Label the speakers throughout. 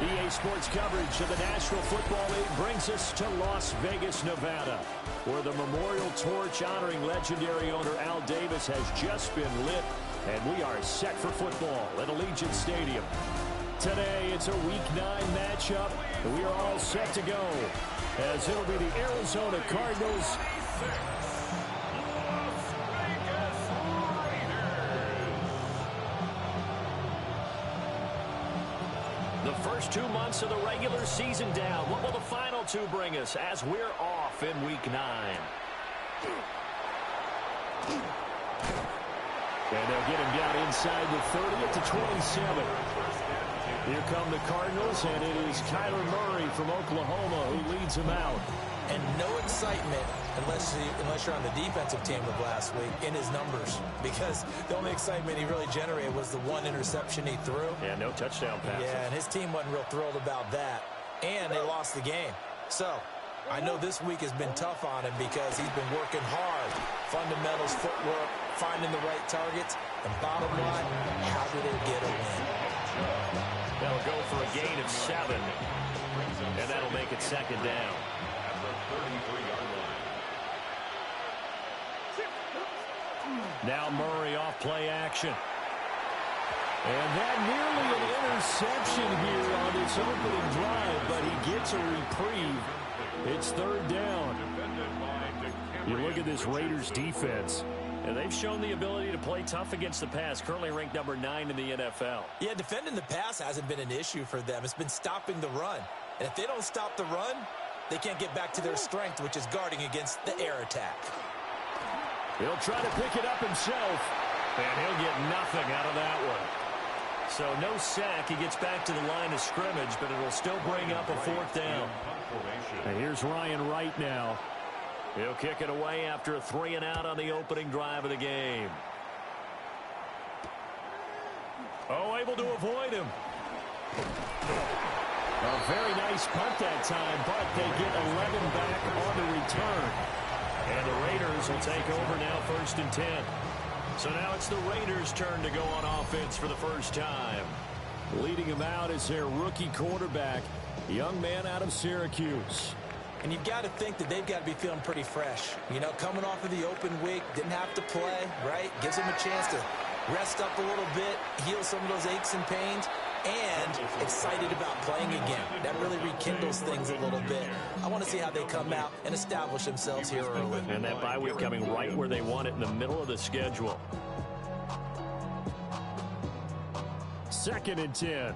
Speaker 1: EA Sports coverage of the National Football League brings us to Las Vegas, Nevada, where the memorial torch honoring legendary owner Al Davis has just been lit, and we are set for football at Allegiant Stadium. Today, it's a Week 9 matchup, and we are all set to go, as it'll be the Arizona Cardinals the first 2 months of the regular season down. What will the final two bring us as we're off in Week 9? And they'll get him down inside the 30 at the 27. Here come the Cardinals, and it is Kyler Murray from Oklahoma who leads him out.
Speaker 2: And no excitement unless you're on the defensive team of last week in his numbers, because the only excitement he really generated was the one interception he threw.
Speaker 1: Yeah, no touchdown pass.
Speaker 2: Yeah, and his team wasn't real thrilled about that. And they lost the game. So I know this week has been tough on him because he's been working hard. Fundamentals, footwork, finding the right targets. And bottom line, how do they get a win?
Speaker 1: They'll go for a gain of 7. And that'll make it second down. Now Murray off play action. And that nearly an interception here on this opening drive, but he gets a reprieve. It's third down. You look at this Raiders defense, and they've shown the ability to play tough against the pass, currently ranked number 9 in the NFL.
Speaker 2: Yeah, defending the pass hasn't been an issue for them. It's been stopping the run. And if they don't stop the run, they can't get back to their strength, which is guarding against the air attack.
Speaker 1: He'll try to pick it up himself, and he'll get nothing out of that one. So no sack. He gets back to the line of scrimmage, but it'll still bring up a fourth down. And here's Ryan Wright now. He'll kick it away after a 3-and-out on the opening drive of the game. Oh, able to avoid him. A very nice punt that time, but they get 11 back on the return. And the Raiders will take over now, 1st and 10. So now it's the Raiders' turn to go on offense for the first time. Leading them out is their rookie quarterback, young man out of Syracuse.
Speaker 2: And you've got to think that they've got to be feeling pretty fresh. You know, coming off of the open week, didn't have to play, right? Gives them a chance to rest up a little bit, heal some of those aches and pains, and excited about playing again. That really rekindles things a little bit. I want to see how they come out and establish themselves here early.
Speaker 1: And that bye week coming right where they want it, in the middle of the schedule. 2nd and 10.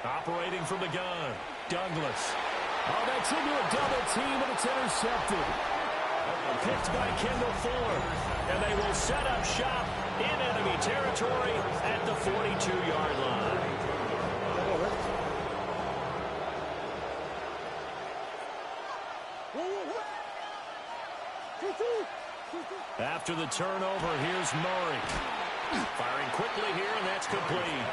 Speaker 1: Operating from the gun, Douglas. Oh, that's into a double team, and it's intercepted. Picked by Kendall Fuller. And they will set up shop in enemy territory at the 42-yard line. After the turnover, here's Murray. Firing quickly here, and that's complete.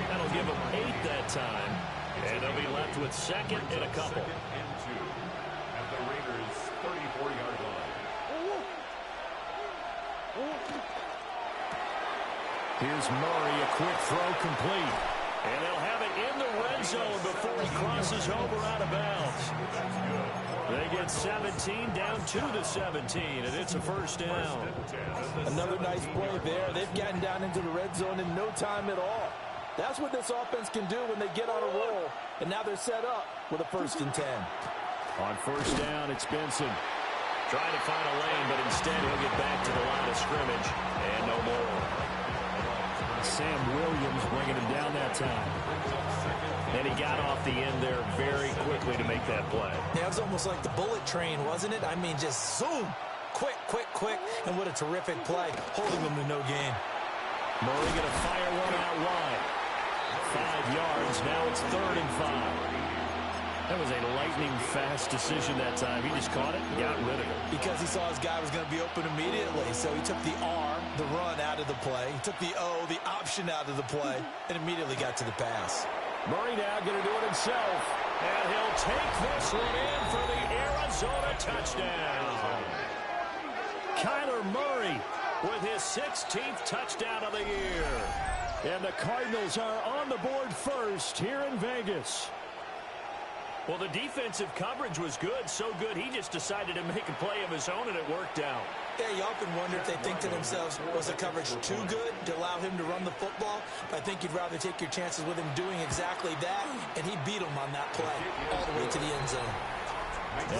Speaker 1: That'll give them 8 that time. And they'll be left with 2nd and a couple.
Speaker 3: At the Raiders' 34-yard line.
Speaker 1: Here's Murray, a quick throw complete. And they'll have it in the red zone before he crosses over out of bounds. They get 17 down to the 17, and it's a first down.
Speaker 4: Another nice play there. They've gotten down into the red zone in no time at all. That's what this offense can do when they get on a roll. And now they're set up with a 1st and 10.
Speaker 1: On first down, it's Benson. Trying to find a lane, but instead he'll get back to the line of scrimmage. And no more. Sam Williams bringing him down that time. And he got off the end there very quickly to make that play.
Speaker 2: Yeah, it was almost like the bullet train, wasn't it? I mean, just zoom. Quick, quick, quick. And what a terrific play, holding them to no gain.
Speaker 1: Murray going to fire one out wide. 5 yards. Now it's 3rd and 5. That was a lightning-fast decision that time. He just caught it and got rid of it.
Speaker 2: Because he saw his guy was going to be open immediately. So he took the R, the run, out of the play. He took the O, the option, out of the play, and immediately got to the pass.
Speaker 1: Murray now going to do it himself. And he'll take this one in for the Arizona Arizona touchdown. Kyler Murray with his 16th touchdown of the year. And the Cardinals are on the board first here in Vegas. Well, the defensive coverage was good, so good he just decided to make a play of his own, and it worked out.
Speaker 2: Yeah, you often wonder if they think to themselves, was the coverage too good to allow him to run the football? But I think you'd rather take your chances with him doing exactly that, and he beat him on that play all the way to the end zone.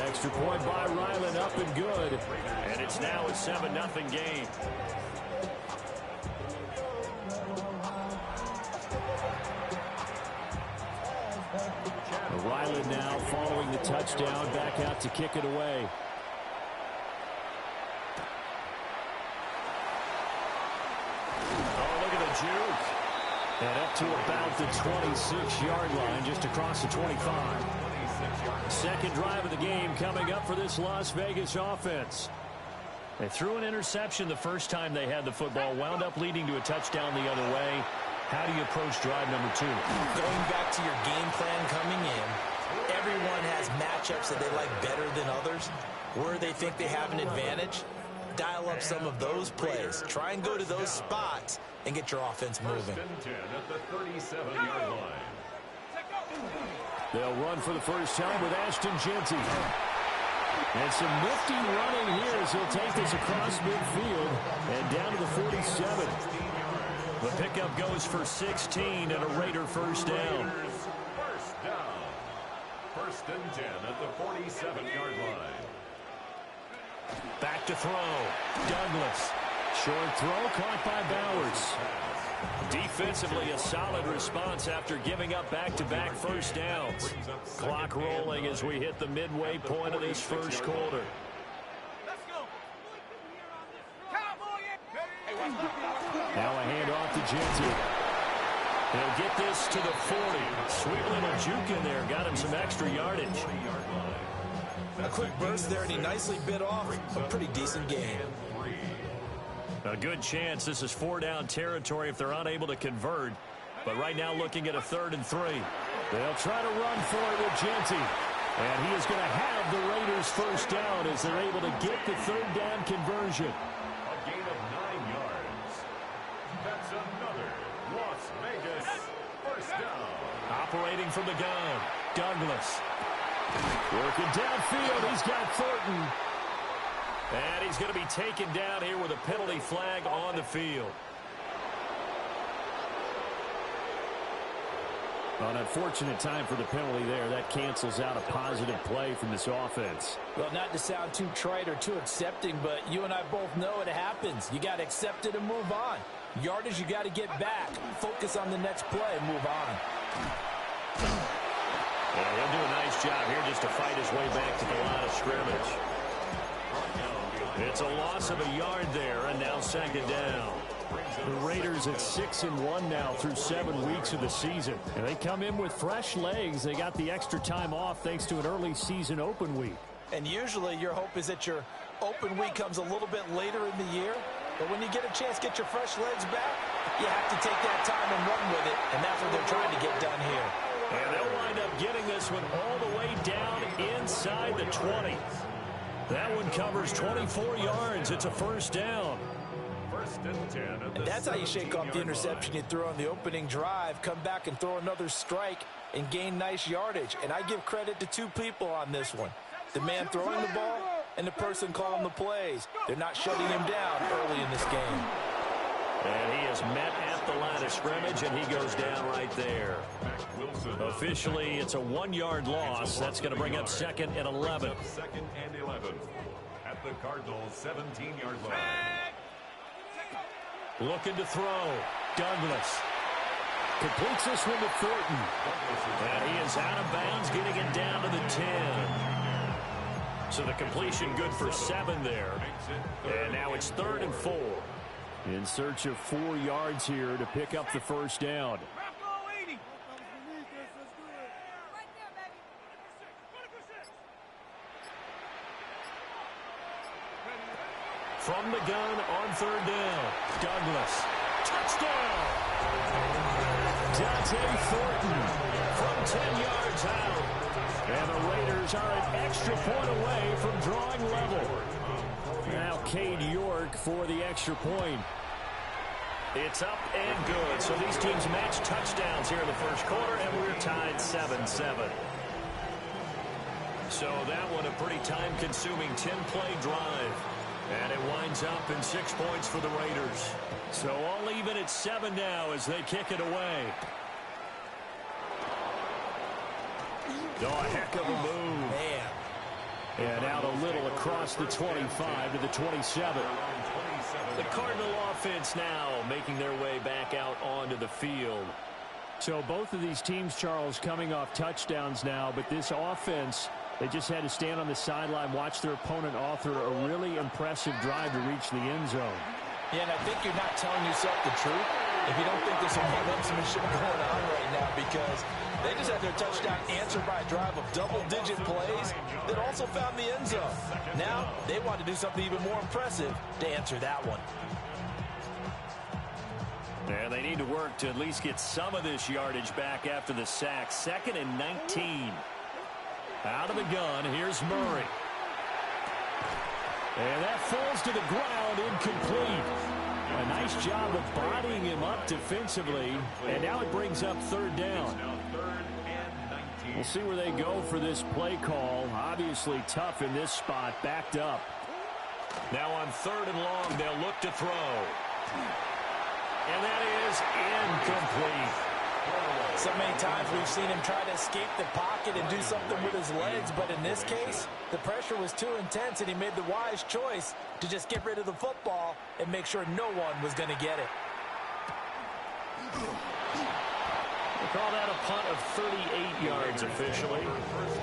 Speaker 1: Extra point by Ryland, up and good. And it's now a 7-0 game. Ryland now following the touchdown, back out to kick it away. Oh, look at the juke. And up to about the 26-yard line, just across the 25. Second drive of the game coming up for this Las Vegas offense. They threw an interception the first time they had the football, wound up leading to a touchdown the other way. How do you approach drive number 2?
Speaker 2: Going back to your game plan coming in, everyone has matchups that they like better than others. Where they think they have an advantage, dial up some of those plays. Try and go to those spots and get your offense moving.
Speaker 3: 10 at the 37-yard line.
Speaker 1: They'll run for the first time with Ashton Jeanty. And some nifty running here as he'll take this across midfield and down to the 47. The pickup goes for 16 and a Raider first down.
Speaker 3: First down. First and 10 at the 47-yard line.
Speaker 1: Back to throw. Douglas. Short throw caught by Bowers. Defensively, a solid response after giving up back-to-back first downs. Clock rolling as we hit the midway point of this first quarter. Now a handoff to Jeanty. He'll get this to the 40. Sweet little juke in there. Got him some extra yardage.
Speaker 2: A quick burst there, and he nicely bit off a pretty decent game.
Speaker 1: A good chance this is 4-down territory if they're unable to convert. But right now looking at a 3rd and 3. They'll try to run for it with Jeanty. And he is going to have the Raiders first down as they're able to get the 3rd down conversion.
Speaker 3: A gain of 9 yards. That's another Las Vegas first down.
Speaker 1: Operating from the gun, Douglas. Working downfield, he's got Thornton. And he's going to be taken down here with a penalty flag on the field. An unfortunate time for the penalty there. That cancels out a positive play from this offense.
Speaker 4: Well, not to sound too trite or too accepting, but you and I both know it happens. You got to accept it and move on. Yardage, you got to get back. Focus on the next play and move on.
Speaker 1: Well, he'll do a nice job here just to fight his way back to the line of scrimmage. It's a loss of a yard there, and now second down. The Raiders at 6-1 now through 7 weeks of the season. And they come in with fresh legs. They got the extra time off thanks to an early season open week.
Speaker 2: And usually your hope is that your open week comes a little bit later in the year. But when you get a chance to get your fresh legs back, you have to take that time and run with it. And that's what they're trying to get done here.
Speaker 1: And they'll wind up getting this one all the way down inside the 20. That one covers 24 yards. It's a first down.
Speaker 3: First and 10 at the
Speaker 2: And that's how you shake off the interception you threw on the opening drive, come back and throw another strike and gain nice yardage. And I give credit to 2 people on this one. The man throwing the ball and the person calling the plays. They're not shutting him down early in this game.
Speaker 1: And he is met at the line of scrimmage, and he goes down right there. Officially, it's a 1-yard loss. That's going to bring up 2nd and 11.
Speaker 3: 2nd and 11 at the Cardinals' 17-yard line.
Speaker 1: Looking to throw. Douglas completes this one to Thornton. And he is out of bounds, getting it down to the 10. So the completion good for 7 there. And now it's 3rd and 4. In search of 4 yards here to pick up the first down. From the gun on 3rd down. Douglas. Touchdown! Dante Thornton from 10 yards out. And the Raiders are an extra point away from drawing level. Now Cade York for the extra point. It's up and good. So these teams match touchdowns here in the first quarter, and we're tied 7-7. So that one a pretty time-consuming 10-play drive. And it winds up in 6 points for the Raiders. So all even at 7 now as they kick it away. Oh, a heck of a move.
Speaker 2: Man.
Speaker 1: And out a little across the 25 to the 27. The Cardinal offense now making their way back out onto the field. So both of these teams, Charles, coming off touchdowns now, but this offense, they just had to stand on the sideline, watch their opponent author a really impressive drive to reach the end zone.
Speaker 4: Yeah, and I think you're not telling yourself the truth if you don't think there's some one-upsmanship going on right now, because they just had their touchdown answered by a drive of double-digit plays that also found the end zone. Now, they want to do something even more impressive to answer that one.
Speaker 1: And they need to work to at least get some of this yardage back after the sack. 2nd and 19. Out of the gun, here's Murray. And that falls to the ground, incomplete. A nice job of bodying him up defensively. And now it brings up 3rd down. We'll see where they go for this play call. Obviously tough in this spot, backed up. Now on 3rd and long, they'll look to throw. And that is incomplete.
Speaker 2: So many times we've seen him try to escape the pocket and do something with his legs, but in this case, the pressure was too intense, and he made the wise choice to just get rid of the football and make sure no one was going to get it.
Speaker 1: We'll call that a punt of 38 yards officially.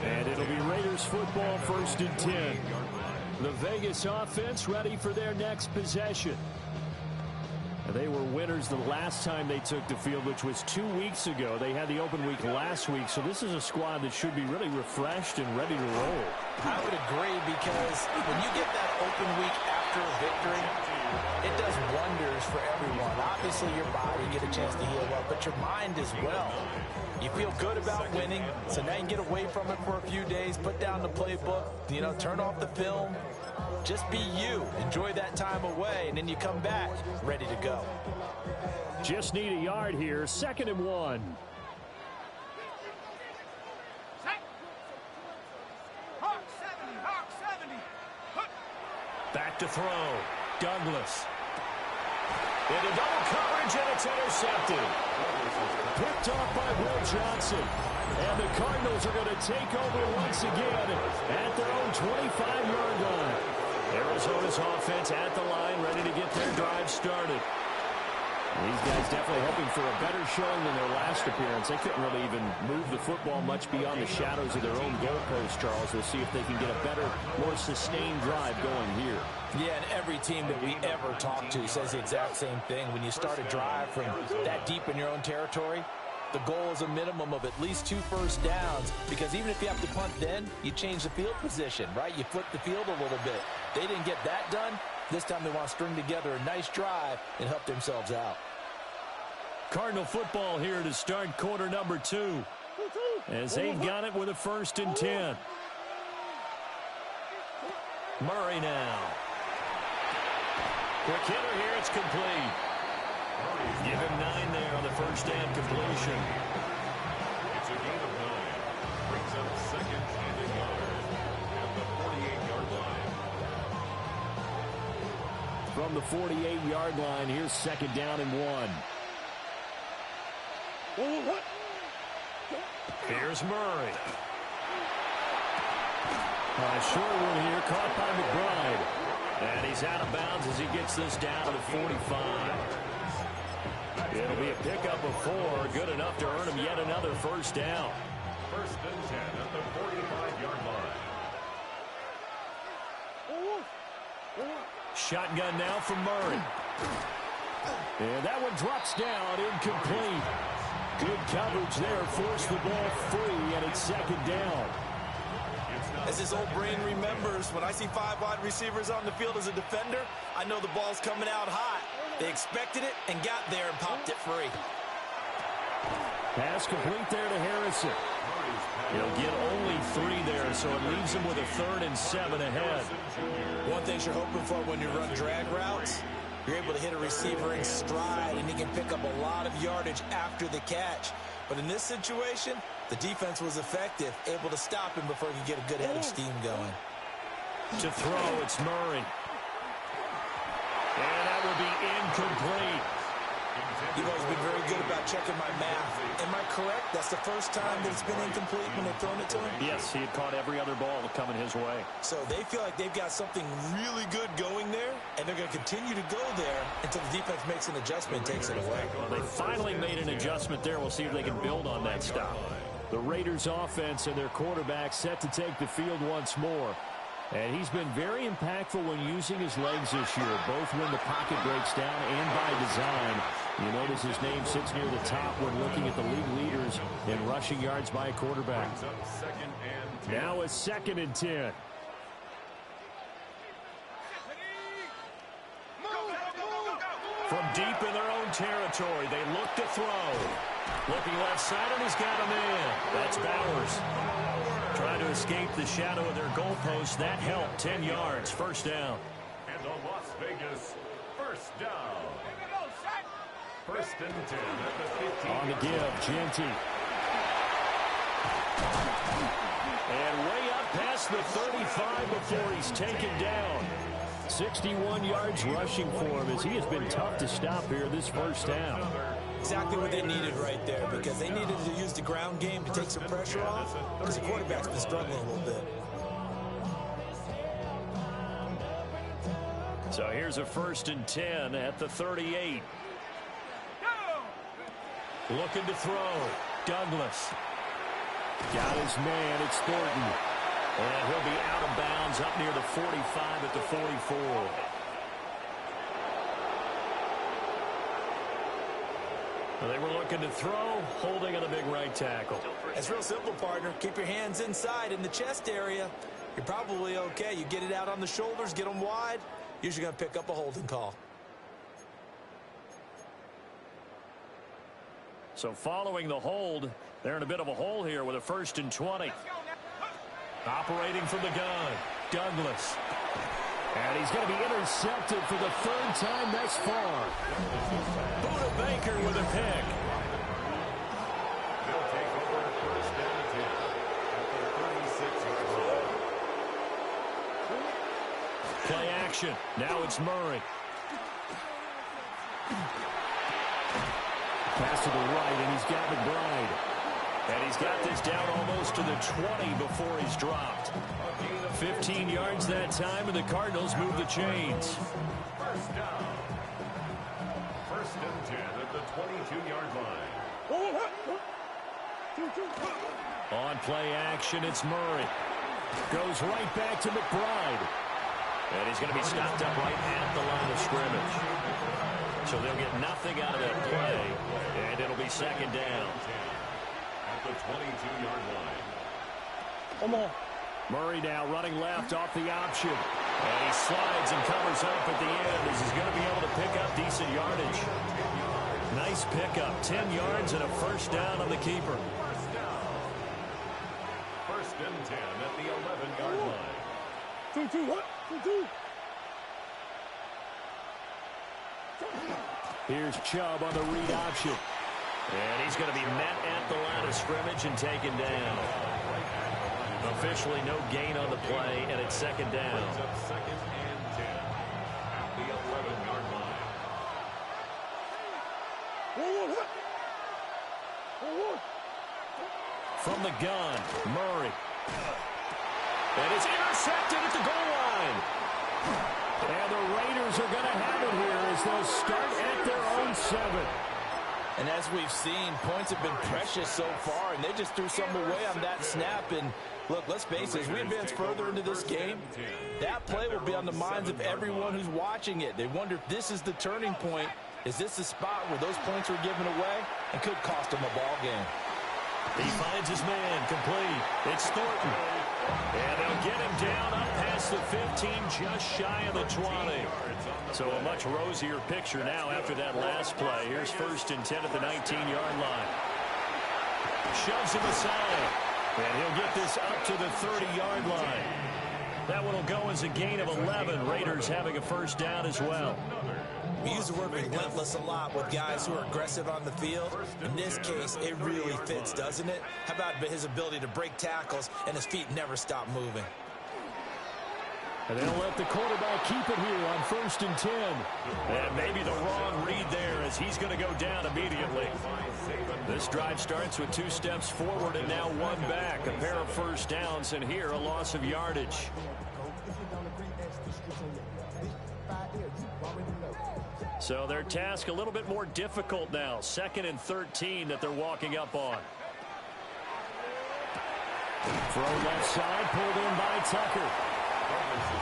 Speaker 1: And it'll be Raiders football, 1st and 10. The Vegas offense ready for their next possession. They were winners the last time they took the field, which was 2 weeks ago. They had the open week last week, so this is a squad that should be really refreshed and ready to roll.
Speaker 2: I would agree, because when you get that open week after a victory, it does wonders for everyone. Obviously, your body, get a chance to heal up, but your mind as well. You feel good about winning, so now you can get away from it for a few days, put down the playbook, turn off the film. Just be you. Enjoy that time away, and then you come back ready to go.
Speaker 1: Just need a yard here. 2nd and 1. Back to throw. Douglas. Into double coverage, and it's intercepted. Picked off by Will Johnson. And the Cardinals are going to take over once again at their own 25-yard line. Arizona's offense at the line, ready to get their drive started. These guys definitely hoping for a better showing than their last appearance. They couldn't really even move the football much beyond the shadows of their own goalpost, Charles. We'll see if they can get a better, more sustained drive going here.
Speaker 2: Yeah, and every team that we ever talk to says the exact same thing. When you start a drive from that deep in your own territory, the goal is a minimum of at least 2 first downs, because even if you have to punt then, you change the field position, right? You flip the field a little bit. They didn't get that done. This time they want to string together a nice drive and help themselves out.
Speaker 1: Cardinal football here to start quarter number 2, as they've got it with a 1st and 10. Murray now. Quick hitter here, it's complete. Give him 9 there on the first down completion.
Speaker 3: It's a gain of 9. Brings up 2nd and a yard at the 48-yard line.
Speaker 1: From the 48-yard line, here's 2nd down and 1. Here's Murray. Short one here, caught by McBride. And he's out of bounds as he gets this down to the 45. It'll be a pickup of 4, good enough to earn him yet another first down.
Speaker 3: 1st and 10 at the 45-yard line.
Speaker 1: Shotgun now from Murray. And that one drops down, incomplete. Good coverage there, forced the ball free, and it's 2nd down.
Speaker 2: As this old brain remembers, when I see 5 wide receivers on the field as a defender, I know the ball's coming out hot. They expected it and got there and popped it free.
Speaker 1: Pass complete there to Harrison. He'll get only 3 there, so it leaves him with a 3rd and 7 ahead.
Speaker 2: One thing you're hoping for when you run drag routes, you're able to hit a receiver in stride, and he can pick up a lot of yardage after the catch. But in this situation, the defense was effective, able to stop him before he could get a good head of steam going.
Speaker 1: To throw, it's Murray. And that will be incomplete.
Speaker 2: You've always been very good about checking my math. Am I correct? That's the first time that it's been incomplete when they've thrown it to him?
Speaker 1: Yes, he had caught every other ball coming his way.
Speaker 2: So they feel like they've got something really good going there, and they're going to continue to go there until the defense makes an adjustment and takes it away.
Speaker 1: Well, they finally made an adjustment there. We'll see if they can build on that stop. The Raiders offense and their quarterback set to take the field once more. And he's been very impactful when using his legs this year, both when the pocket breaks down and by design. You notice his name sits near the top when looking at the league leaders in rushing yards by a quarterback. Now a 2nd and 10. From deep in their own territory, they look to throw. Looking left side, and he's got him in. That's Bowers. Trying to escape the shadow of their goalpost. That helped. 10 yards. First down.
Speaker 3: And the Las Vegas first down. 1st and 10 at the 15.
Speaker 1: On the give, Genty. And way up past the 35 before he's taken down. 61 yards rushing for him as he has been tough to stop here this first down.
Speaker 2: Exactly what they needed right there, because they needed to use the ground game to take some pressure off, because the quarterback's been struggling a little bit.
Speaker 1: So here's a 1st and 10 at the 38. Looking to throw. Douglas. Got his man. It's Thornton. And he'll be out of bounds up near the 45 at the 44. Well, they were looking to throw, holding on the big right tackle.
Speaker 2: It's real simple, partner. Keep your hands inside in the chest area. You're probably okay. You get it out on the shoulders, get them wide. Usually going to pick up a holding call.
Speaker 1: So following the hold, they're in a bit of a hole here with a 1st and 20. Operating from the gun, Douglas. And he's going to be intercepted for the 3rd time thus far. Buda Baker with a pick.
Speaker 3: They'll take over 1st and 10 at the 36-yard line.
Speaker 1: Play action. Now it's Murray. Pass to the right, and he's got McBride. And he's got this down almost to the 20 before he's dropped. 15 yards that time, and the Cardinals move the chains.
Speaker 3: First down. 1st and 10 at the 22-yard line.
Speaker 1: On play action, it's Murray. Goes right back to McBride. And he's going to be stopped up right at the line of scrimmage. So they'll get nothing out of that play, and it'll be 2nd down.
Speaker 3: At the 22-yard line.
Speaker 1: Come on. Murray now running left off the option. And he slides and covers up at the end as he's going to be able to pick up decent yardage. Nice pickup. 10 yards and a 1st down on the keeper.
Speaker 3: First down. 1st and 10 at the 11-yard line.
Speaker 1: Here's Chubb on the read option. And he's going to be met at the line of scrimmage and taken down. Officially no gain on the play, and it's 2nd down.
Speaker 3: Brings up 2nd and 10 at the 11-yard line.
Speaker 1: From the gun, Murray. And it's intercepted at the goal line. And the Raiders are going to have it here as they'll start at their own 7.
Speaker 2: And as we've seen, points have been precious so far, and they just threw some away on that snap. And look, let's face it, as we advance further into this game, that play will be on the minds of everyone who's watching it. They wonder if this is the turning point. Is this the spot where those points are given away and could cost them a ball game?
Speaker 1: He finds his man, complete. It's Thornton. And they'll get him down up past the 15, just shy of the 20. So a much rosier picture now after that last play. Here's 1st and 10 at the 19-yard line. Shoves him aside. And he'll get this up to the 30-yard line. That one will go as a gain of 11. Raiders having a first down as well.
Speaker 2: We use the word relentless a lot with guys who are aggressive on the field. In this case, it really fits, doesn't it? How about his ability to break tackles and his feet never stop moving?
Speaker 1: And they'll let the quarterback keep it here on 1st and 10. And maybe the wrong read there as he's going to go down immediately. This drive starts with 2 steps forward and now 1 back. A pair of first downs, and here a loss of yardage. So their task a little bit more difficult now. 2nd and 13 that they're walking up on. Throw left side, pulled in by Tucker.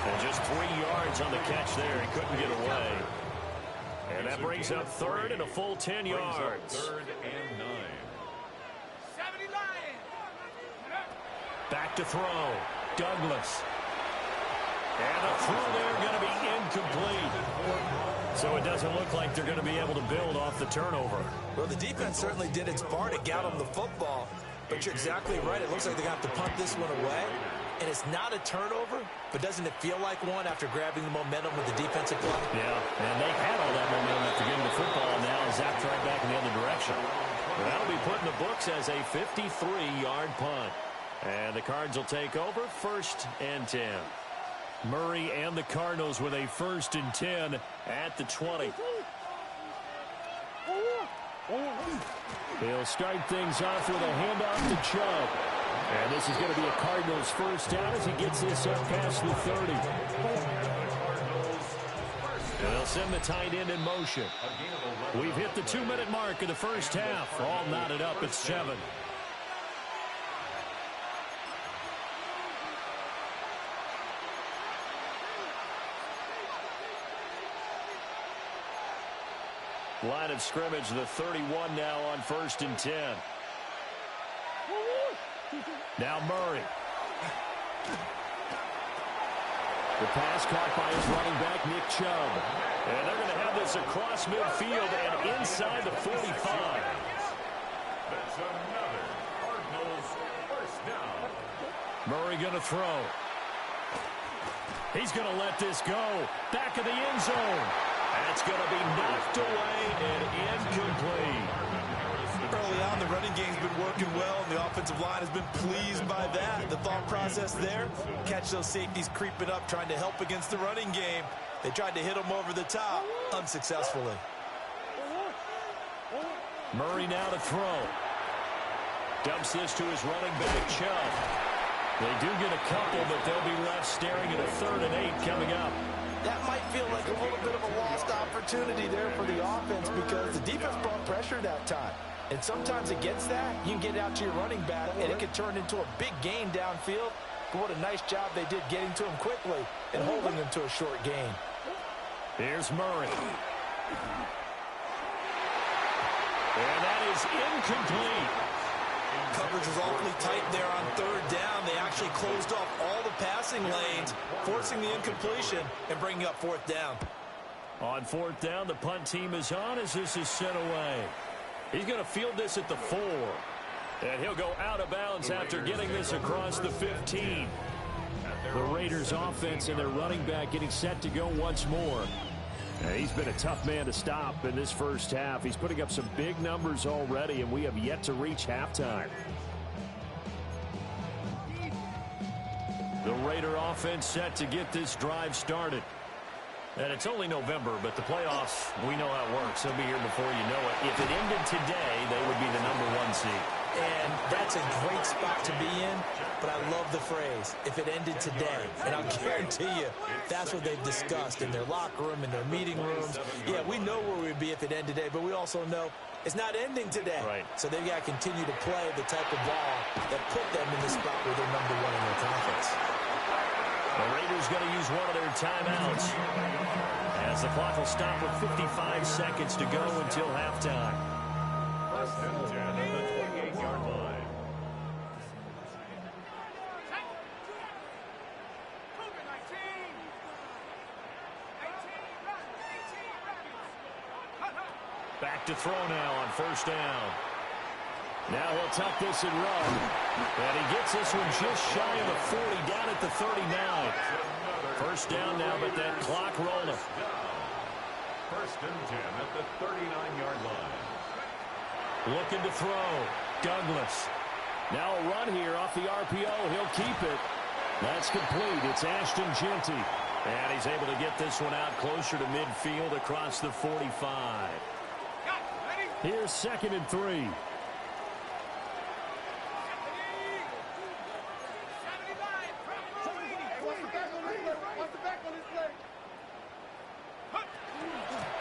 Speaker 1: And just 3 yards on the catch there. He couldn't get away. And that brings up 3rd and a full 10 yards.
Speaker 3: 3rd and 9.
Speaker 1: Back to throw. Douglas. And the throw there going to be incomplete. So it doesn't look like they're going to be able to build off the turnover.
Speaker 2: Well, the defense certainly did its part to get them the football. But you're exactly right. It looks like they're going to have to punt this one away. And it's not a turnover, but doesn't it feel like one after grabbing the momentum with the defensive play?
Speaker 1: Yeah, and they had all that momentum after getting the football, and now zapped right back in the other direction. But that'll be put in the books as a 53-yard punt. And the Cards will take over 1st and 10. Murray and the Cardinals with a 1st and 10 at the 20. He'll start things off with a handoff to Chubb. And this is going to be a Cardinals first down as he gets this up past the 30. And they'll send the tight end in motion. We've hit the 2-minute mark of the first half. All knotted up at 7. Line of scrimmage, the 31 now on 1st and 10. Now Murray. The pass caught by his running back, Nick Chubb. And they're going to have this across midfield and inside the 45.
Speaker 3: That's another Cardinals first down.
Speaker 1: Murray going to throw. He's going to let this go. Back of the end zone. That's going to be knocked away and incomplete.
Speaker 2: Early on, the running game's been working well, and the offensive line has been pleased by that. The thought process there, catch those safeties creeping up, trying to help against the running game. They tried to hit them over the top, unsuccessfully.
Speaker 1: Murray now to throw. Dumps this to his running back, Chubb. They do get a couple, but they'll be left staring at a 3rd and 8 coming up.
Speaker 2: That might feel like a little bit of a lost opportunity there for the offense because the defense brought pressure that time. And sometimes against that, you can get out to your running back, and it can turn into a big gain downfield. But what a nice job they did getting to him quickly and holding him to a short gain.
Speaker 1: Here's Murray. And that is incomplete.
Speaker 2: Coverage was awfully tight there on 3rd down. They actually closed off all the passing lanes, forcing the incompletion and bringing up 4th down.
Speaker 1: On 4th down, the punt team is on as this is sent away. He's going to field this at the 4. And he'll go out of bounds after getting this across the 15. The Raiders offense and their running back getting set to go once more. And he's been a tough man to stop in this first half. He's putting up some big numbers already, and we have yet to reach halftime. The Raider offense set to get this drive started. And it's only November, but the playoffs, we know how it works. They'll be here before you know it. If it ended today, they would be the #1 seed.
Speaker 2: And that's a great spot to be in, but I love the phrase, if it ended today. And I'll guarantee you, that's what they've discussed in their locker room, in their meeting rooms. Yeah, we know where we'd be if it ended today, but we also know it's not ending today.
Speaker 1: Right.
Speaker 2: So they've got to continue to play the type of ball that put them in the spot where they're #1 in their conference.
Speaker 1: The Raiders going to use one of their timeouts as the clock will stop with 55 seconds to go until halftime.
Speaker 3: 1st and 10 at the 28-yard line. Back
Speaker 1: to throw now on 1st down. Now he'll tuck this and run. And he gets this one just shy of the 40, down at the 39. First down now, but that clock rolling.
Speaker 3: First and 10 at the 39-yard line.
Speaker 1: Looking to throw. Douglas. Now a run here off the RPO. He'll keep it. That's complete. It's Ashton Jeanty. And he's able to get this one out closer to midfield across the 45. Here's 2nd and 3.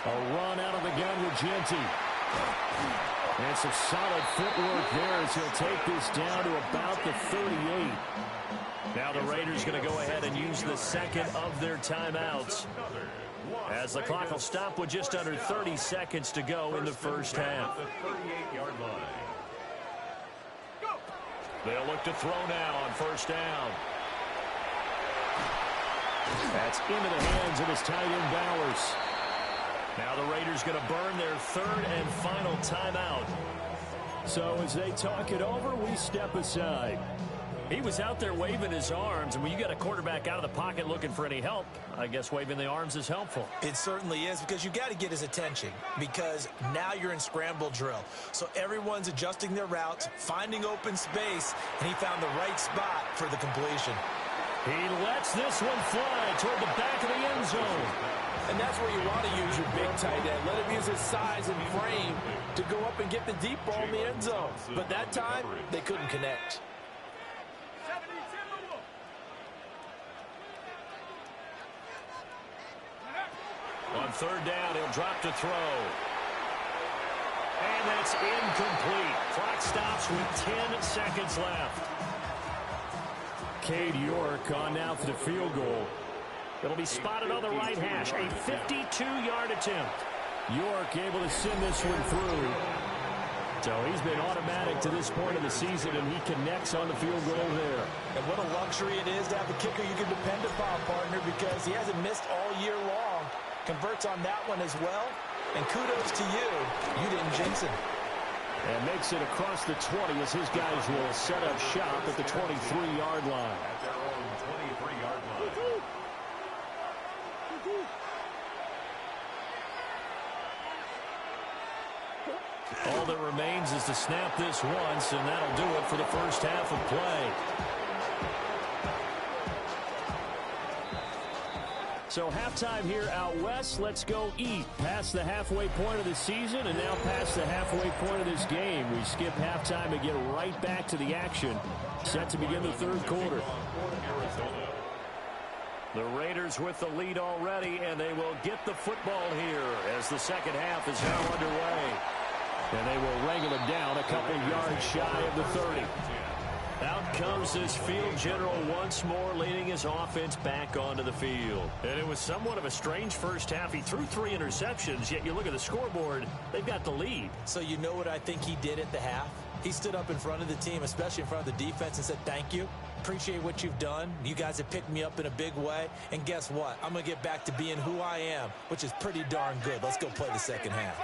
Speaker 1: A run out of the gun with Jeanty. And some solid footwork there as he'll take this down to about the 38. Now the Raiders going to go ahead and use the second of their timeouts, as the clock will stop with just under 30 seconds to go in the first half. They'll look to throw now on first down. That's into the hands of his tight end Bowers. Now the Raiders going to burn their 3rd and final timeout. So as they talk it over, we step aside. He was out there waving his arms, and when you got a quarterback out of the pocket looking for any help, I guess waving the arms is helpful.
Speaker 2: It certainly is, because you got to get his attention, because now you're in scramble drill. So everyone's adjusting their routes, finding open space, and he found the right spot for the completion.
Speaker 1: He lets this one fly toward the back of the end zone.
Speaker 4: And that's where you want to use your big tight end. Let him use his size and frame to go up and get the deep ball in the end zone. But that time, they couldn't connect.
Speaker 1: On 3rd down, he'll drop to throw. And that's incomplete. Clock stops with 10 seconds left. Cade York on now for the field goal. It'll be spotted on the right hash. A 52-yard attempt. York able to send this one through. So he's been automatic to this point of the season, and he connects on the field goal there.
Speaker 2: And what a luxury it is to have a kicker you can depend upon, partner, because he hasn't missed all year long. Converts on that one as well. And kudos to you. You didn't jinx him.
Speaker 1: And makes it across the 20 as his guys will set up shop at the 23-yard line.
Speaker 3: At their own 23-yard line.
Speaker 1: All that remains is to snap this once, and that'll do it for the first half of play. So halftime here out west. Let's go east. Past the halfway point of the season and now past the halfway point of this game. We skip halftime and get right back to the action. Set to begin the 3rd quarter. The Raiders with the lead already, and they will get the football here as the second half is now underway. And they will wrangle it down a couple yards shy of the 30. Out comes this field general once more, leading his offense back onto the field. And it was somewhat of a strange first half. He threw 3 interceptions, yet you look at the scoreboard, they've got the lead.
Speaker 2: So you know what I think he did at the half? He stood up in front of the team, especially in front of the defense, and said, thank you. Appreciate what you've done. You guys have picked me up in a big way. And guess what? I'm going to get back to being who I am, which is pretty darn good. Let's go play the second half.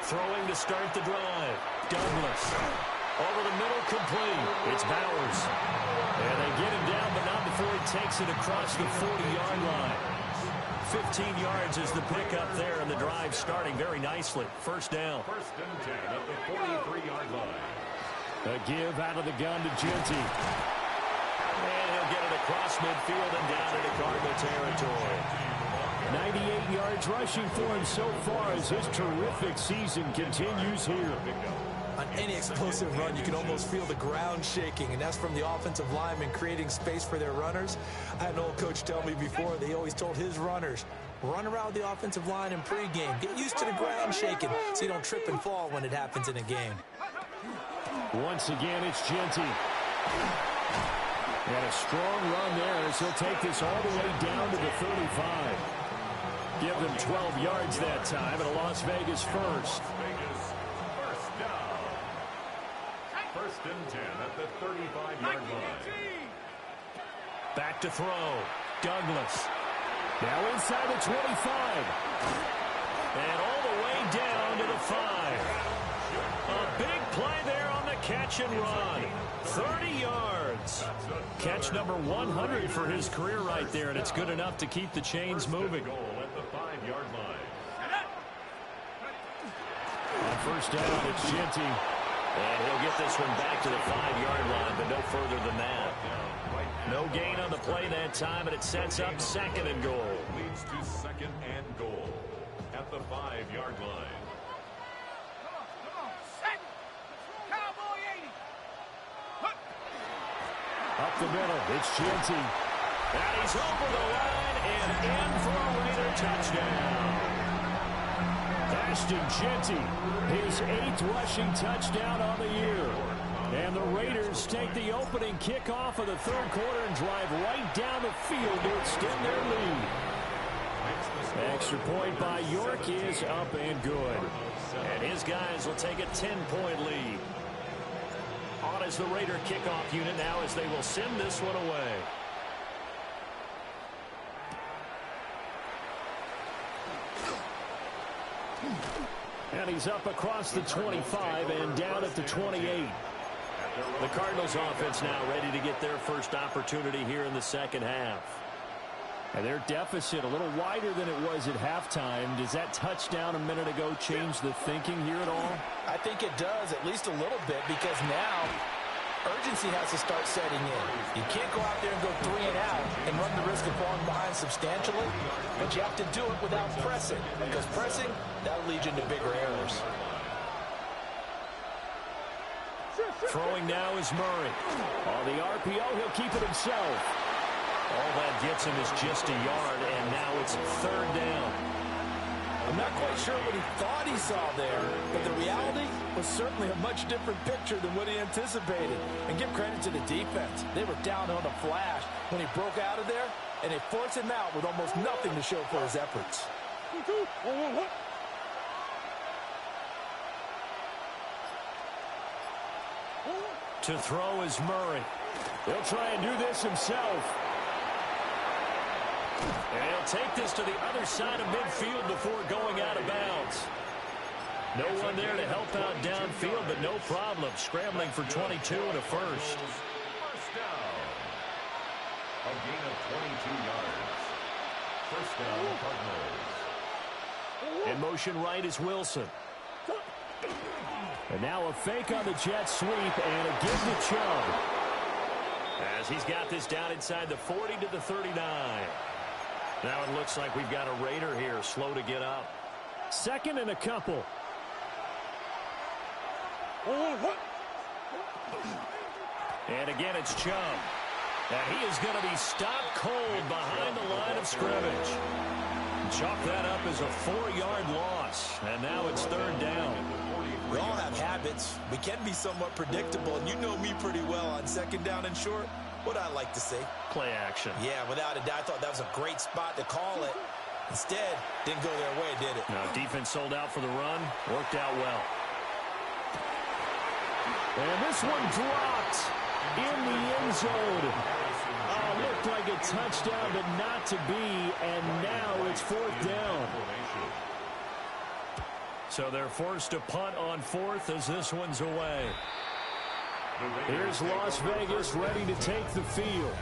Speaker 1: Throwing to start the drive. Douglas. Over the middle, complete. It's Bowers. And they get him down, but not before he takes it across the 40-yard line. 15 yards is the pickup there, and the drive starting very nicely. First down.
Speaker 3: First and 10 at the 43-yard line.
Speaker 1: A give out of the gun to Jeanty. And he'll get it across midfield and down into Cardinal territory. 98 yards rushing for him so far as his terrific season continues here.
Speaker 2: On any explosive run, you can almost feel the ground shaking, and that's from the offensive linemen creating space for their runners. I had an old coach tell me before, they always told his runners, run around the offensive line in pregame. Get used to the ground shaking so you don't trip and fall when it happens in a game.
Speaker 1: Once again, it's Jeanty. And a strong run there as he'll take this all the way down to the 35. Give them 12 yards that time, and a Las Vegas first.
Speaker 3: First down. First and 10 at the 35-yard line.
Speaker 1: Back to throw. Douglas. Now inside the 25. And all the way way down to the 5. A big play there on the catch and run. 30 yards. Catch number 100 for his career right there, and it's good enough to keep the chains moving.
Speaker 3: At the 5-yard line.
Speaker 1: On first down, it's Genty. And he'll get this one back to the 5-yard line, but no further than that. No gain on the play that time, and it sets up 2nd and goal.
Speaker 3: Leads to 2nd and goal at the 5-yard line.
Speaker 1: Up the middle, it's Genty. And he's over the line and in for a Raider touchdown. Ashton Genty, his 8th rushing touchdown on the year. And the Raiders take the opening kickoff of the 3rd quarter and drive right down the field to extend their lead. Extra point by York is up and good. And his guys will take a 10-point lead. On as the Raider kickoff unit now as they will send this one away. And he's up across the 25 and down at the 28. The Cardinals offense now ready to get their first opportunity here in the 2nd half. And their deficit a little wider than it was at halftime. Does that touchdown a minute ago change the thinking here at all?
Speaker 2: I think it does, at least a little bit, because now urgency has to start setting in. You can't go out there and go 3 and out and run the risk of falling behind substantially, but you have to do it without pressing, because pressing, that'll lead you into bigger errors.
Speaker 1: Throwing now is Murray. On the RPO, he'll keep it himself. All that gets him is just a yard, and now it's 3rd down.
Speaker 2: I'm not quite sure what he thought he saw there, but the reality was certainly a much different picture than what he anticipated. And give credit to the defense. They were down on a flash when he broke out of there, and they forced him out with almost nothing to show for his efforts.
Speaker 1: To throw is Murray. He'll try and do this himself. And he'll take this to the other side of midfield before going out of bounds. No one there to help out downfield, but no problem. Scrambling for 22 and a first.
Speaker 3: First down. A gain of 22 yards. First down, Cardinals.
Speaker 1: In motion right is Wilson. And now a fake on the jet sweep and a give to Chubb. As he's got this down inside the 40 to the 39. Now it looks like we've got a Raider here, slow to get up. 2nd and a couple. And again, it's Chubb. And he is going to be stopped cold behind the line of scrimmage. Chalk that up as a 4-yard loss. And now it's 3rd down.
Speaker 2: We all have habits. We can be somewhat predictable, and you know me pretty well on 2nd down and short. What I like to say?
Speaker 1: Play action.
Speaker 2: Yeah, without a doubt, I thought that was a great spot to call it. Instead, didn't go their way, did it?
Speaker 1: No, defense sold out for the run. Worked out well. And this one dropped in the end zone. Looked like a touchdown, but not to be. And now it's 4th down. So they're forced to punt on 4th as this one's away. Here's Las Vegas ready to take the field.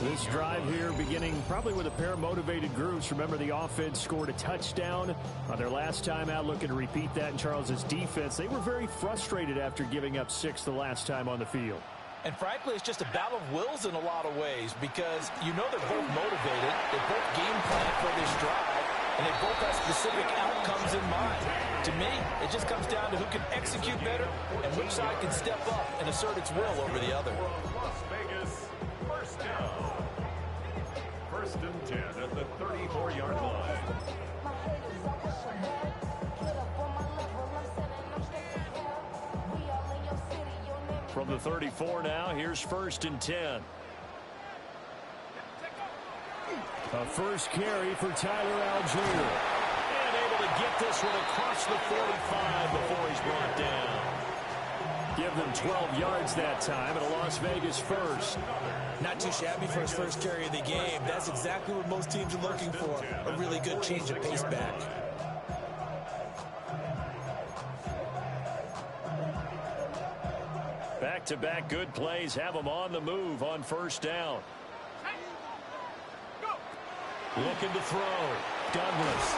Speaker 1: This drive here beginning probably with a pair of motivated groups. Remember, the offense scored a touchdown on their last time out, looking to repeat that in Charles's defense. They were very frustrated after giving up 6 the last time on the field.
Speaker 2: And frankly, it's just a battle of wills in a lot of ways, because you know they're both motivated. They both game plan for this drive, and they both have specific outcomes in mind. To me, it just comes down to who can execute better and which side can step up and assert its will over the other.
Speaker 3: Las Vegas, first down. 1st and 10 at the 34-yard line.
Speaker 1: From the 34 now, here's 1st and 10. A first carry for Tyler Algier. And able to get this one across the 45 before he's brought down. Give them 12 yards that time and a Las Vegas first.
Speaker 2: Not too shabby for his first carry of the game. That's exactly what most teams are looking for. A really good change of pace back.
Speaker 1: back-to-back good plays have them on the move on first down. Looking to throw. Douglas.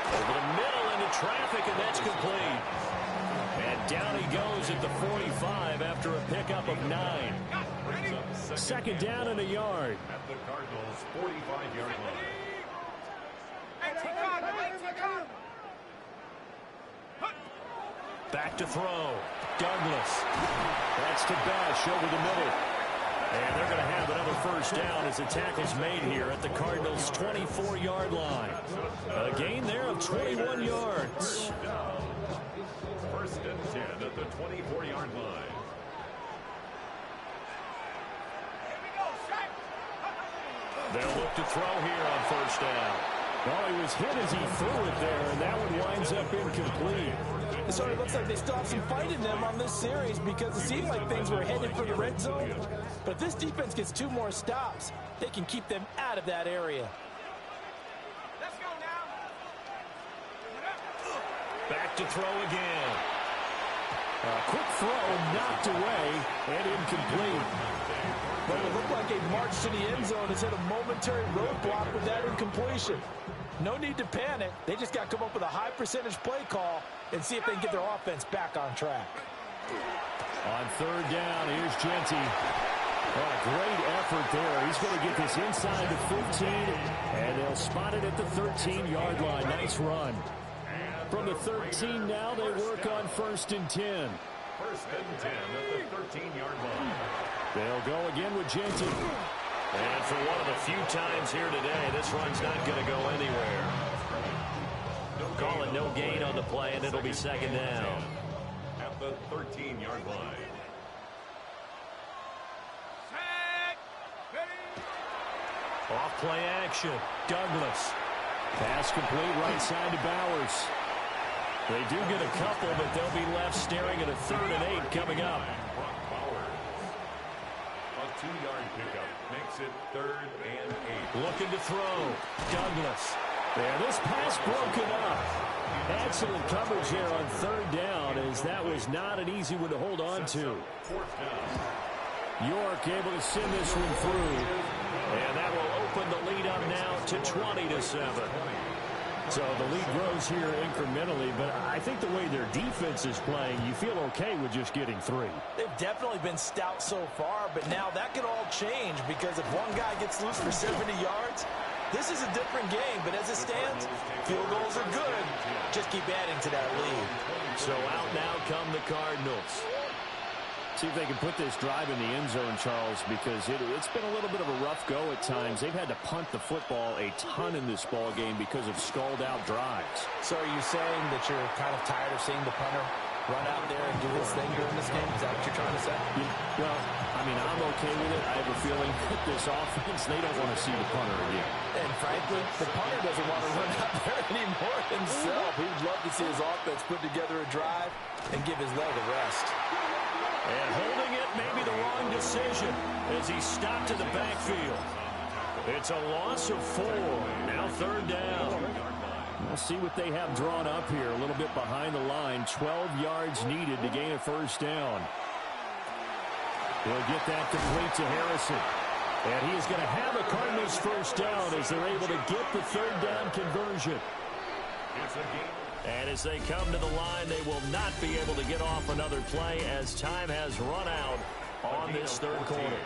Speaker 1: Over the middle into traffic, and that's complete. And down he goes at the 45 after a pickup of 9. Second down and a yard.
Speaker 3: At the Cardinals' 45-yard line.
Speaker 1: Back to throw. Douglas. That's to Bash over the middle. And they're going to have another first down as the tackle's made here at the Cardinals' 24-yard line. A gain there of 21 yards.
Speaker 3: First and 10 at the 24-yard line.
Speaker 1: They'll look to throw here on first down. Well, he was hit as he threw it there, and that one winds up incomplete.
Speaker 2: It sort of looks like they still have some fight in them on this series because it seemed like things were headed for the red zone. But if this defense gets 2 more stops, they can keep them out of that area.
Speaker 5: Let's go now.
Speaker 1: Back to throw again. A quick throw knocked away and incomplete.
Speaker 2: But it looked like a march to the end zone has hit a momentary roadblock with that incompletion. No need to panic. They just got to come up with a high percentage play call and see if they can get their offense back on track.
Speaker 1: On third down, here's Genty. Oh, great effort there. He's going to get this inside the 15, and they'll spot it at the 13-yard line. Nice run. From the 13 now, they work on first and 10.
Speaker 3: First and 10 at the 13-yard line.
Speaker 1: They'll go again with Genty. And for one of the few times here today, this run's not going to go anywhere. Call it no gain on the play, and it'll be second down.
Speaker 3: At the 13-yard line.
Speaker 1: Off play action. Douglas. Pass complete right side to Bowers. They do get a couple, but they'll be left staring at a 3rd and 8 coming up.
Speaker 3: A 2-yard pickup makes it 3rd and 8.
Speaker 1: Looking to throw. Douglas. There, this pass broken up. Excellent coverage here on 3rd down, as that was not an easy one to hold on to.
Speaker 3: 4th down.
Speaker 1: York able to send this one through. And that will open the lead up now to 20-7. So the lead grows here incrementally, but I think the way their defense is playing, you feel okay with just getting 3.
Speaker 2: They've definitely been stout so far, but now that could all change because if one guy gets loose for 70 yards, this is a different game. But as it stands, field goals are good. Just keep adding to that lead.
Speaker 1: So out now come the Cardinals. See if they can put this drive in the end zone, Charles, because it's been a little bit of a rough go at times. They've had to punt the football a ton in this ball game because of stalled-out drives.
Speaker 2: So are you saying that you're kind of tired of seeing the punter run out there and do his thing during this game? Is that what you're trying to say?
Speaker 1: Yeah, well, I mean, I'm okay with it. I have a feeling that this offense, they don't want to see the punter again.
Speaker 2: And frankly, the punter doesn't want to run out there anymore himself. He would love to see his offense put together a drive and give his leg a rest.
Speaker 1: And holding it may be the wrong decision as he stopped in the backfield. It's a loss of 4. Now 3rd down. We'll see what they have drawn up here. A little bit behind the line. 12 yards needed to gain a first down. He'll get that complete to Harrison. And he is going to have a Cardinals first down as they're able to get the 3rd down conversion.
Speaker 3: It's a game.
Speaker 1: And as they come to the line, they will not be able to get off another play as time has run out on this 3rd quarter.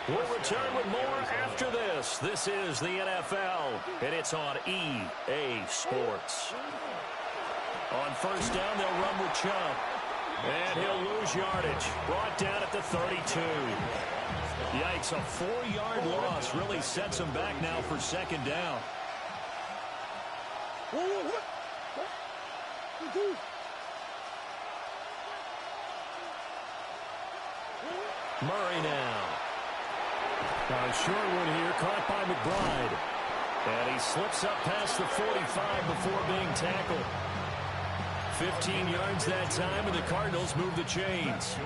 Speaker 1: We'll return with more after this. This is the NFL, and it's on EA Sports. On first down, they'll run with Chubb. And he'll lose yardage. Brought down at the 32. Yikes, a 4-yard loss really sets him back now for second down. Murray now. A short one here, caught by McBride. And he slips up past the 45 before being tackled. 15 yards that time, and the Cardinals move the chains.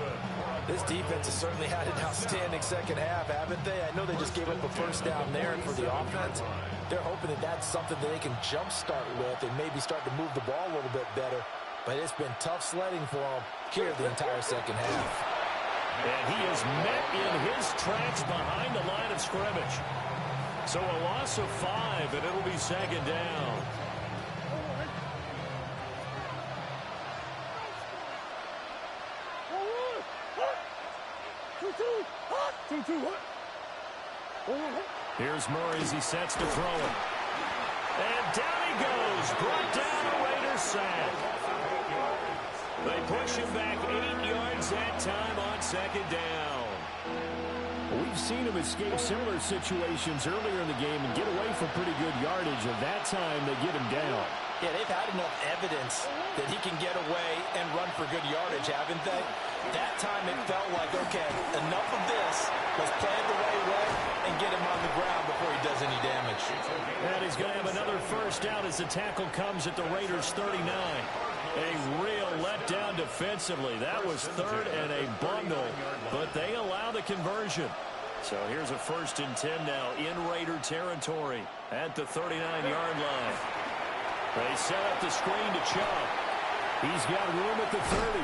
Speaker 2: This defense has certainly had an outstanding second half, haven't they? I know they just gave up a first down there, and for the offense, they're hoping that that's something that they can jumpstart with and maybe start to move the ball a little bit better. But it's been tough sledding for them here the entire second half.
Speaker 1: And he is met in his tracks behind the line of scrimmage. So a loss of 5, and it'll be second down. Here's Murray as he sets to throw it. And down he goes. Brought down a Raiders sack. They push him back 8 yards that time on second down.
Speaker 6: We've seen him escape similar situations earlier in the game and get away from pretty good yardage, and that time they get him down.
Speaker 2: Yeah, they've had enough evidence that he can get away and run for good yardage, haven't they? That time it felt like, okay, enough of this. Let's play it the right way and get him on the ground before he does any damage.
Speaker 1: And he's going to have another first down as the tackle comes at the Raiders' 39. A real letdown defensively. That was third and a bundle, but they allow the conversion. So here's a 1st and 10 now in Raider territory at the 39-yard line. They set up the screen to Chubb. He's got room at the 30.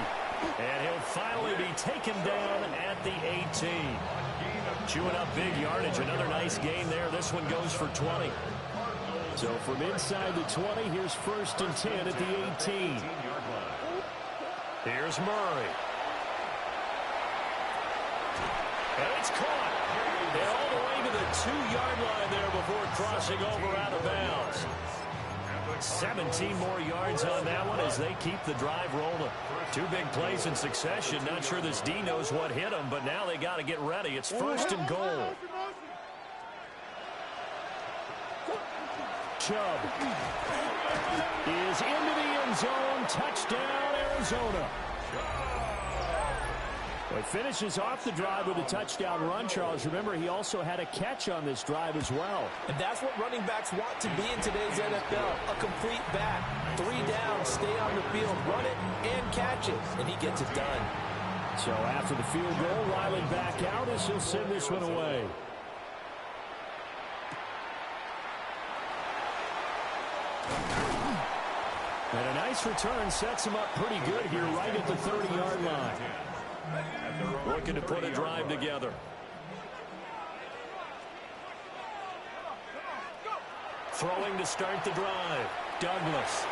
Speaker 1: And he'll finally be taken down at the 18. Chewing up big yardage. Another nice gain there. This one goes for 20.
Speaker 6: So from inside the 20, here's 1st and 10 at the 18.
Speaker 1: Here's Murray. And it's caught. And all the way to the 2-yard line there before crossing over out of bounds. 17 more yards on that one as they keep the drive rolling. 2 big plays in succession. Not sure this D knows what hit them, but now they got to get ready. It's 1st and goal.
Speaker 6: Chubb is into the end zone. Touchdown, Arizona. Well, he finishes off the drive with a touchdown run, Charles. Remember, he also had a catch on this drive as well.
Speaker 2: And that's what running backs want to be in today's NFL. A complete back. 3 down, stay on the field, run it, and catch it. And he gets it done.
Speaker 6: So after the field goal, Riley back out as he'll send this one away. And a nice return sets him up pretty good here right at the 30-yard line.
Speaker 1: Looking to put a drive together. Throwing to start the drive. Douglas.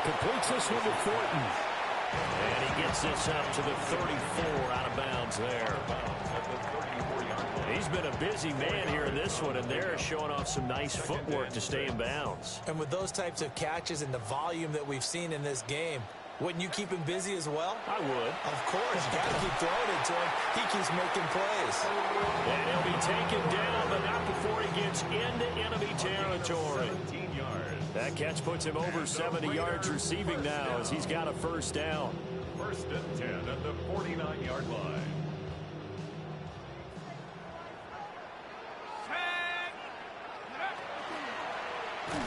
Speaker 6: Completes this one to Thornton.
Speaker 1: And he gets this up to the 34 out of bounds there. He's been a busy man here in this one, and they're showing off some nice footwork to stay in bounds.
Speaker 2: And with those types of catches and the volume that we've seen in this game, wouldn't you keep him busy as well?
Speaker 1: I would.
Speaker 2: Of course. You got to keep throwing it to him. He keeps making plays.
Speaker 1: And he'll be taken down, but not before he gets into enemy territory. That catch puts him over 70 yards receiving now as he's got a first down.
Speaker 3: 1st and 10 at the 49-yard line.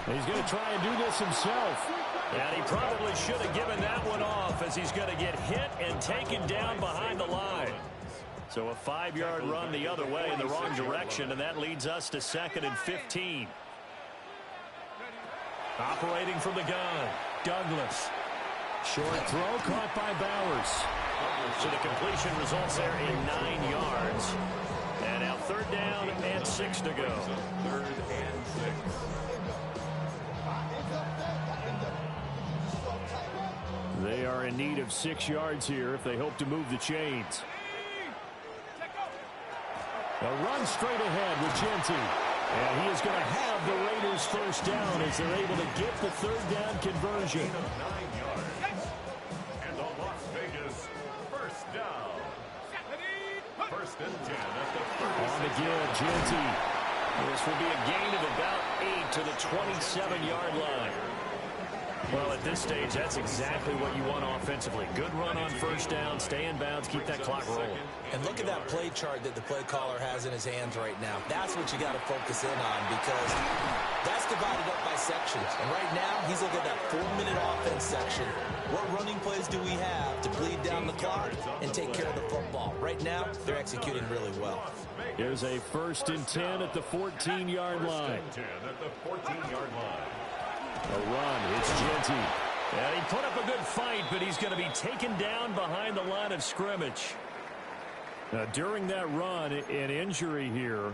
Speaker 6: He's going to try and do this himself.
Speaker 1: And he probably should have given that one off as he's going to get hit and taken down behind the line. So a 5-yard run the other way in the wrong direction, and that leads us to 2nd and 15. Operating from the gun, Douglas.
Speaker 6: Short throw caught by Bowers.
Speaker 1: So the completion results there in 9 yards. And now 3rd down and 6 to go.
Speaker 3: 3rd and 6.
Speaker 6: They are in need of 6 yards here if they hope to move the chains. A run straight ahead with Genty. And he is going to have the Raiders first down as they're able to get the 3rd down conversion.
Speaker 3: 9 yards. And the Las Vegas first down. 1st and 10 at the 36.
Speaker 6: On the give, Genty.
Speaker 1: This will be a gain of about 8 to the 27-yard line. Well, at this stage, that's exactly what you want offensively. Good run on first down, stay in bounds, keep that clock rolling.
Speaker 2: And look at that play chart that the play caller has in his hands right now. That's what you got to focus in on because that's divided up by sections. And right now, he's looking at that 4-minute offense section. What running plays do we have to bleed down the clock and take care of the football? Right now, they're executing really well.
Speaker 6: Here's a 1st and 10 at the 14-yard line.
Speaker 3: 10 at the 14-yard line.
Speaker 6: A run, it's Genty.
Speaker 1: And he put up a good fight, but he's going to be taken down behind the line of scrimmage.
Speaker 6: During that run, an injury here.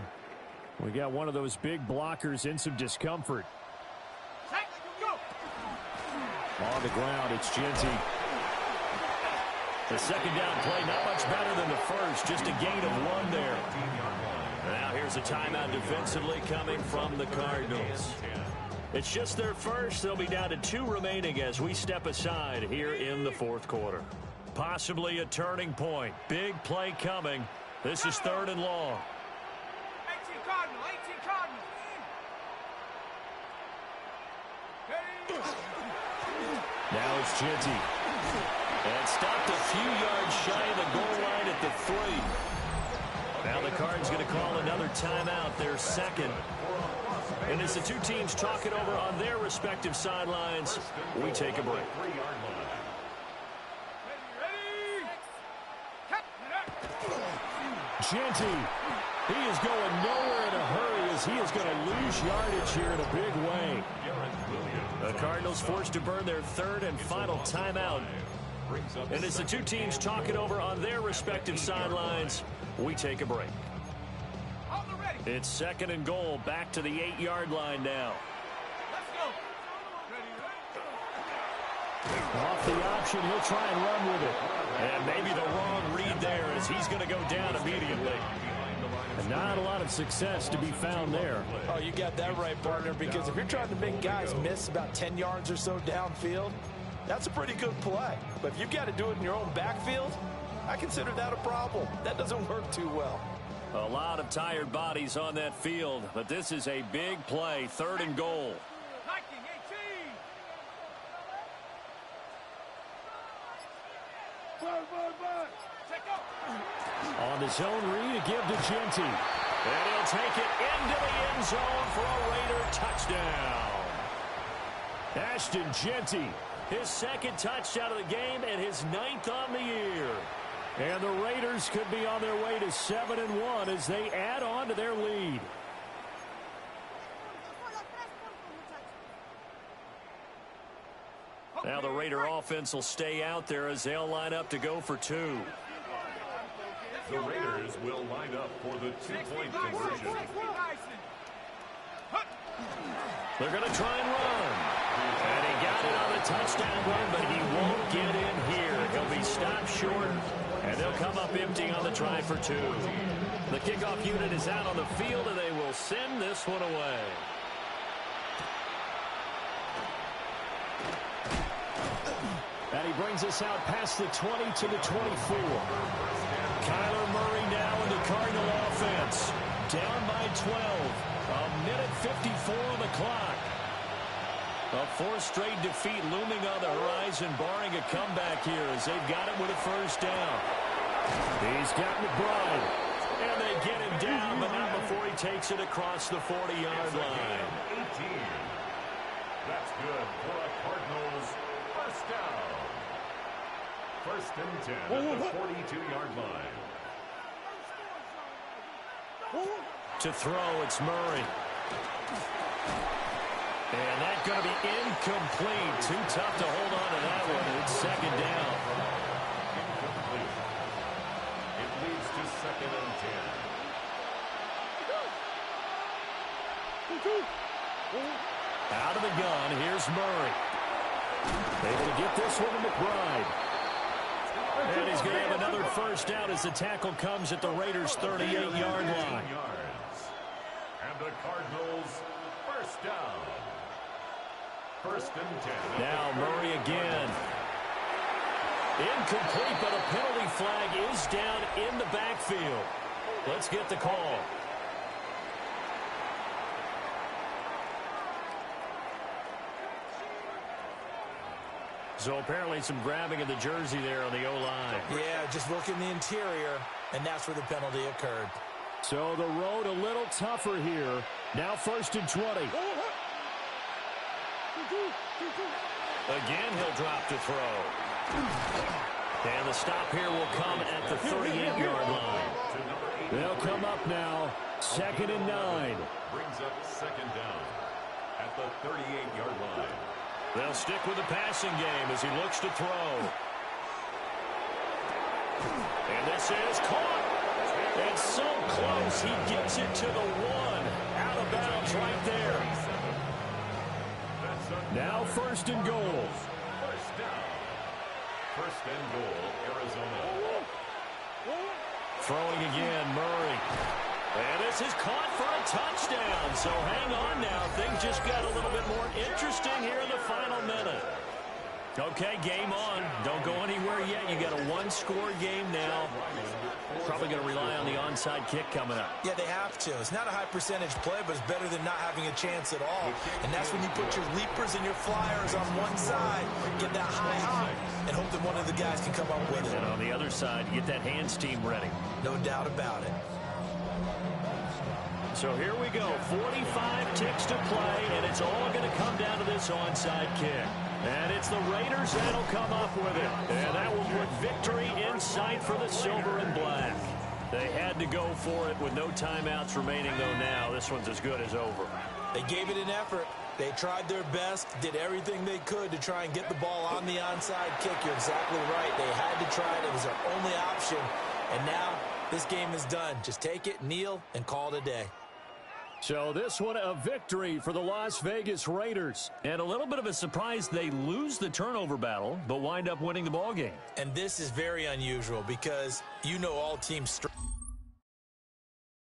Speaker 6: We got one of those big blockers in some discomfort. On the ground, it's Genty. The second down play, not much better than the first, just a gain of 1 there. Now here's a timeout defensively coming from the Cardinals. It's just their first. They'll be down to 2 remaining as we step aside here in the fourth quarter. Possibly a turning point. Big play coming. This is 3rd and long.
Speaker 5: 18 Cardinal, 18 Cardinal.
Speaker 6: Now it's Genty. And stopped a few yards shy of the goal line at the 3. Now the Card's going to call another timeout, their second. And as the two teams talk it over on their respective sidelines, we take a break. Genty, he is going nowhere in a hurry as he is going to lose yardage here in a big way. The Cardinals forced to burn their 3rd and final timeout. And as the two teams talk it over on their respective sidelines, we take a break. It's 2nd and goal, back to the 8-yard line now.
Speaker 5: Let's go.
Speaker 6: Off the option, he'll try and run with it. And maybe the wrong read there as he's going to go down immediately. And not a lot of success to be found there.
Speaker 4: Oh, you got that right, partner, because if you're trying to make guys miss about 10 yards or so downfield, that's a pretty good play. But if you've got to do it in your own backfield, I consider that a problem. That doesn't work too well.
Speaker 6: A lot of tired bodies on that field, but this is a big play, 3rd and goal.
Speaker 5: 19, 18. Check up.
Speaker 6: On the zone read, a give to Genty. And he'll take it into the end zone for a Raider touchdown. Ashton Genty, his 2nd touchdown of the game and his 9th on the year. And the Raiders could be on their way to 7-1 as they add on to their lead. Now the Raider offense will stay out there as they'll line up to go for 2.
Speaker 3: The Raiders will line up for the 2-point conversion.
Speaker 6: They're going to try and run. And he got it on the touchdown run, but he won't get in here. He'll be stopped short, and they'll come up empty on the try for 2. The kickoff unit is out on the field, and they will send this one away. And he brings us out past the 20 to the 24. Kyler Murray now in the Cardinal offense. Down by 12. A minute 54 on the clock. A 4th straight defeat looming on the horizon, barring a comeback here as they've got it with a 1st down. He's got McBride. And they get him down, but not before he takes it across the 40-yard line.
Speaker 3: 18. That's good for a Cardinals 1st down. 1st and 10 at the 42-yard line.
Speaker 6: To throw, it's Murray. And that's going to be incomplete. Too tough to hold on to that one. It's 2nd down.
Speaker 3: Incomplete. It leads to 2nd and 10.
Speaker 6: Out of the gun, here's Murray. Able to get this one to McBride. And he's going to have another 1st down as the tackle comes at the Raiders' 38-yard line.
Speaker 3: And the Cardinals 1st down. 1st and 10.
Speaker 6: Now Murray again. Incomplete, but a penalty flag is down in the backfield. Let's get the call. So apparently some grabbing of the jersey there on the O-line.
Speaker 2: Yeah, just look in the interior, and that's where the penalty occurred.
Speaker 6: So the road a little tougher here. Now 1st and 20. Again, he'll drop to throw. And the stop here will come at the 38-yard line. They'll come up now. 2nd and 9.
Speaker 3: Brings up 2nd down at the 38-yard line.
Speaker 6: They'll stick with the passing game as he looks to throw. And this is caught. It's so close. He gets it to the 1. Out of bounds right there. Now first and goal.
Speaker 3: First down. First and goal, Arizona.
Speaker 6: Throwing again, Murray. And this is caught for a touchdown. So hang on now. Things just got a little bit more interesting here in the final minute. Okay, game on. Don't go anywhere yet. You got a one-score game now. Probably going to rely on the onside kick coming up.
Speaker 2: Yeah, they have to. It's not a high-percentage play, but it's better than not having a chance at all. And that's when you put your leapers and your flyers on one side, get that high hop, and hope that one of the guys can come up with it.
Speaker 6: And on the other side, get that hands team ready.
Speaker 2: No doubt about it.
Speaker 6: So here we go. 45 ticks to play, and it's all going to come down to this onside kick. And it's the Raiders that'll come up with it. And that will put victory in sight for the silver and black. They had to go for it with no timeouts remaining, though now. This one's as good as over.
Speaker 2: They gave it an effort. They tried their best, did everything they could to try and get the ball on the onside kick. You're exactly right. They had to try it. It was their only option. And now this game is done. Just take it, kneel, and call it a day.
Speaker 6: So this one a victory for the Las Vegas Raiders. And a little bit of a surprise, they lose the turnover battle, but wind up winning the ball game.
Speaker 2: And this is very unusual because you know all teams